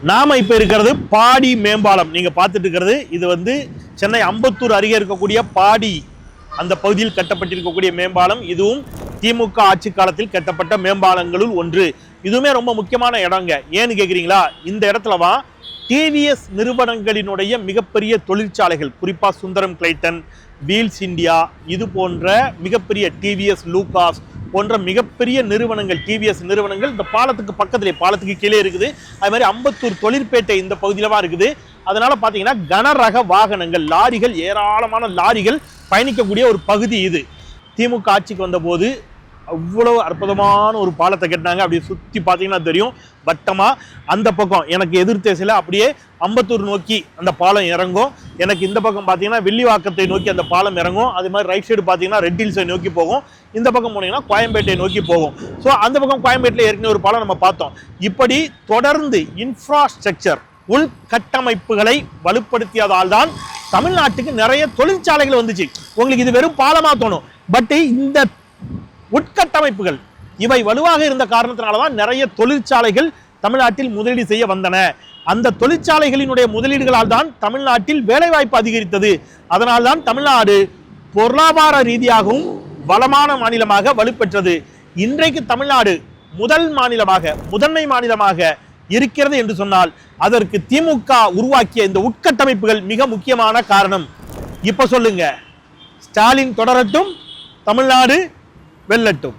நாம இப்ப இருக்கிறது பாடி மேம்பாலம். நீங்க பார்த்துட்டு இருக்கிறது இது வந்து சென்னை அம்பத்தூர் அருகே இருக்கக்கூடிய பாடி அந்த பகுதியில் கட்டப்பட்டிருக்கக்கூடிய மேம்பாலம். இதுவும் திமுக ஆட்சி காலத்தில் கட்டப்பட்ட மேம்பாலங்களுள் ஒன்று. இதுவுமே ரொம்ப முக்கியமான இடங்க. ஏன்னு கேட்குறீங்களா? இந்த இடத்துலவா டிவிஎஸ் நிறுவனங்களினுடைய மிகப்பெரிய தொழிற்சாலைகள், குறிப்பா சுந்தரம் கிளைட்டன், வீல்ஸ் இந்தியா, இது போன்ற மிகப்பெரிய டிவிஎஸ் லூகாஸ் போன்ற மிகப்பெரிய நிறுவனங்கள், டிவிஎஸ் நிறுவனங்கள் இந்த பாலத்துக்கு பக்கத்திலே, பாலத்துக்கு கீழே இருக்குது. அது மாதிரி அம்பத்தூர் தொழிற்பேட்டை இந்த பகுதியில தான் இருக்குது. அதனால பார்த்தீங்கன்னா கனரக வாகனங்கள், லாரிகள், ஏராளமான லாரிகள் பயணிக்கக்கூடிய ஒரு பகுதி இது. திமுக ஆட்சிக்கு வந்த போது அவ்வளவு அற்புதமான ஒரு பாலத்தை கட்டினாங்க. அப்படியே சுற்றி பார்த்தீங்கன்னா தெரியும், வட்டமா அந்த பக்கம் எனக்கு எதிர் திசையில் அப்படியே அம்பத்தூர் நோக்கி அந்த பாலம் இறங்கும். எனக்கு இந்த பக்கம் பார்த்தீங்கன்னா வெள்ளிவாக்கத்தை நோக்கி அந்த பாலம் இறங்கும். அது மாதிரி ரைட் சைடு பார்த்தீங்கன்னா ரெட் ஹில்ஸை நோக்கி போகும். இந்த பக்கம் போனீங்கன்னா கோயம்பேட்டை நோக்கி போகும். ஸோ அந்த பக்கம் கோயம்பேட்டில் ஏற்கனவே ஒரு பாலம் நம்ம பார்த்தோம். இப்படி தொடர்ந்து இன்ஃப்ராஸ்ட்ரக்சர், உள்கட்டமைப்புகளை வலுப்படுத்தியதால் தான் தமிழ்நாட்டுக்கு நிறைய தொழிற்சாலைகள் வந்துச்சு. உங்களுக்கு இது வெறும் பாலமா தோணும், பட் இந்த உட்கட்டமைப்புகள் இவை வலுவாக இருந்த காரணத்தினால்தான் நிறைய தொழிற்சாலைகள் தமிழ்நாட்டில் முதலீடு செய்ய வந்தன. அந்த தொழிற்சாலைகளினுடைய முதலீடுகளால் தான் தமிழ்நாட்டில் வேலைவாய்ப்பு அதிகரித்தது. அதனால்தான் தமிழ்நாடு பொருளாதார ரீதியாகவும் வளமான மாநிலமாக வலுப்பெற்றது. இன்றைக்கு தமிழ்நாடு முதன்மை மாநிலமாக இருக்கிறது என்று சொன்னால் அதற்கு திமுக உருவாக்கிய இந்த உட்கட்டமைப்புகள் மிக முக்கியமான காரணம். இப்ப சொல்லுங்க, ஸ்டாலின் தொடரட்டும், தமிழ்நாடு வெல்லட்டும்.